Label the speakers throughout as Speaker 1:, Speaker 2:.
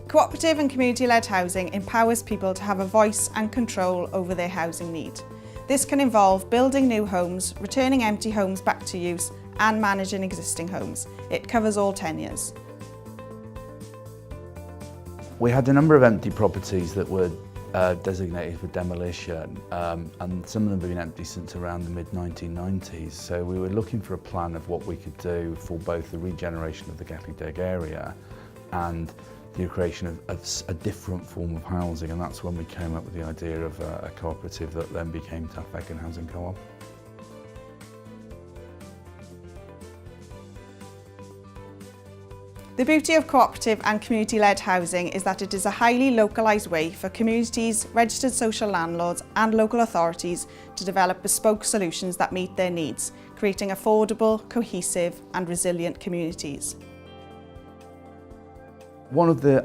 Speaker 1: Cooperative and community-led housing empowers people to have a voice and control over their housing need. This can involve building new homes, returning empty homes back to use, and managing existing homes. It covers all tenures.
Speaker 2: We had a number of empty properties that were designated for demolition, and some of them have been empty since around the mid-1990s. So we were looking for a plan of what we could do for both the regeneration of the Gellideg area and the creation of a different form of housing, and that's when we came up with the idea of a cooperative that then became Taf Fechan Housing Co-op.
Speaker 1: The beauty of cooperative and community-led housing is that it is a highly localised way for communities, registered social landlords and local authorities to develop bespoke solutions that meet their needs, creating affordable, cohesive and resilient communities.
Speaker 2: One of the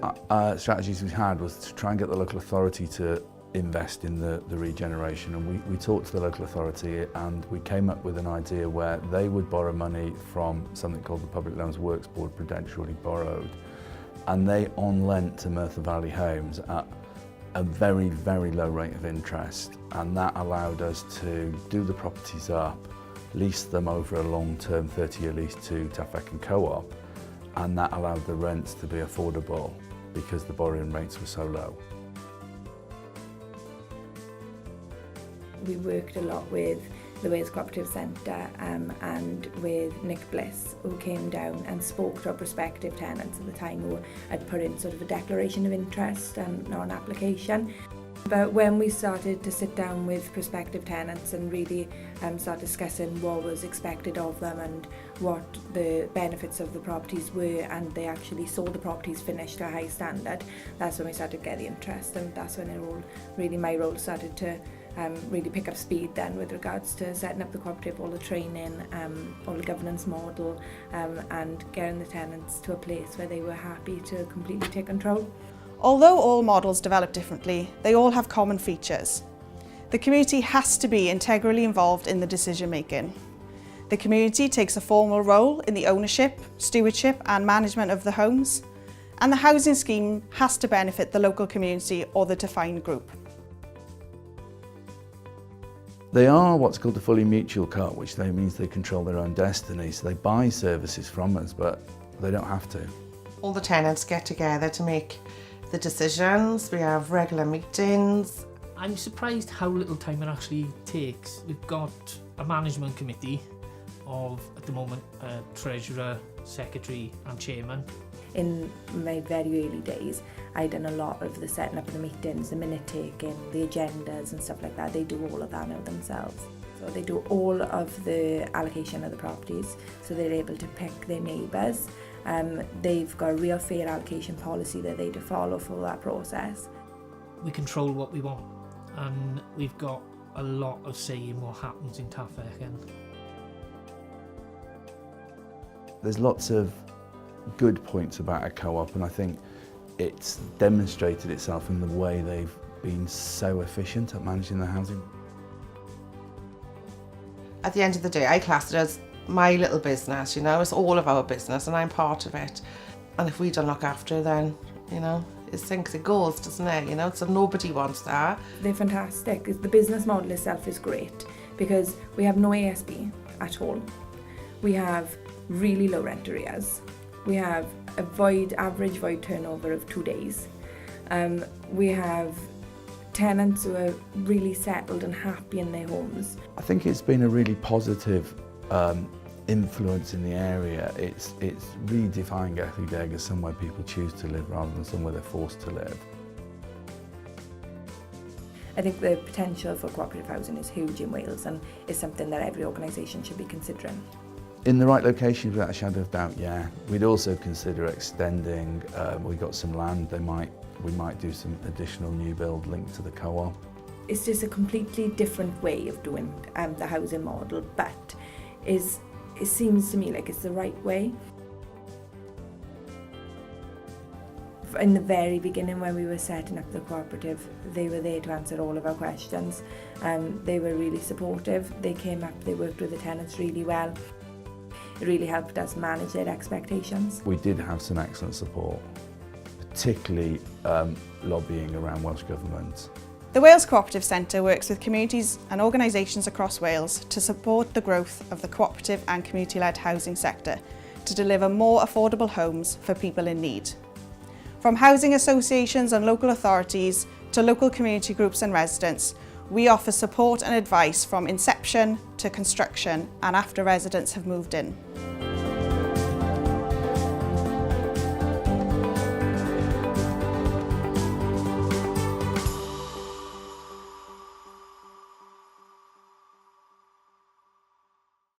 Speaker 2: strategies we had was to try and get the local authority to invest in the regeneration, and we talked to the local authority and we came up with an idea where they would borrow money from something called the Public Loans Works Board Prudentially Borrowed, and they on-lent to Merthyr Valleys Homes at a very, very low rate of interest, and that allowed us to do the properties up, lease them over a long-term 30-year lease to Taf Fechan Co-op, and that allowed the rents to be affordable because the borrowing rates were so low.
Speaker 3: We worked a lot with the Wales Co-operative Centre and with Nick Bliss, who came down and spoke to our prospective tenants at the time who had put in sort of a declaration of interest and not an application. But when we started to sit down with prospective tenants and really start discussing what was expected of them and what the benefits of the properties were, and they actually saw the properties finished to a high standard, that's when we started to get the interest, and that's when my role started to really pick up speed then with regards to setting up the cooperative, all the training, all the governance model, and getting the tenants to a place where they were happy to completely take control.
Speaker 1: Although all models develop differently, they all have common features. The community has to be integrally involved in the decision making. The community takes a formal role in the ownership, stewardship and management of the homes, and the housing scheme has to benefit the local community or the defined group.
Speaker 2: They are what's called a fully mutual co-op, which means they control their own destiny, so they buy services from us, but they don't have to.
Speaker 4: All the tenants get together to make the decisions. We have regular meetings.
Speaker 5: I'm surprised how little time it actually takes. We've got a management committee of, at the moment, a treasurer, secretary and chairman.
Speaker 3: In my very early days, I'd done a lot of the setting up of the meetings, the minute taking, the agendas and stuff like that. They do all of that now themselves. So they do all of the allocation of the properties, so they're able to pick their neighbours. They've got a real fair allocation policy that they do follow for that process.
Speaker 5: We control what we want, and we've got a lot of say in what happens in Taf Fechan.
Speaker 2: There's lots of good points about a co-op, and I think it's demonstrated itself in the way they've been so efficient at managing the housing.
Speaker 4: At the end of the day, I class it as my little business, you know, it's all of our business and I'm part of it. And if we don't look after it, then, you know, it sinks, it goes, doesn't it? You know, so nobody wants that.
Speaker 3: They're fantastic. The business model itself is great because we have no ASB at all. We have really low rent arrears. We have a average void turnover of 2 days. We have tenants who are really settled and happy in their homes.
Speaker 2: I think it's been a really positive influence in the area. It's redefining Gellideg as somewhere people choose to live rather than somewhere they're forced to live.
Speaker 3: I think the potential for cooperative housing is huge in Wales and is something that every organisation should be considering.
Speaker 2: In the right location, without a shadow of doubt, yeah. We'd also consider extending. We got some land. We might do some additional new build linked to the co-op.
Speaker 3: It's just a completely different way of doing the housing model, but it seems to me like it's the right way. In the very beginning, when we were setting up the cooperative, they were there to answer all of our questions. They were really supportive. They came up, they worked with the tenants really well. It really helped us manage their expectations.
Speaker 2: We did have some excellent support, particularly lobbying around Welsh Government.
Speaker 1: The Wales Co-operative Centre works with communities and organisations across Wales to support the growth of the cooperative and community-led housing sector to deliver more affordable homes for people in need. From housing associations and local authorities to local community groups and residents, we offer support and advice from inception to construction and after residents have moved in.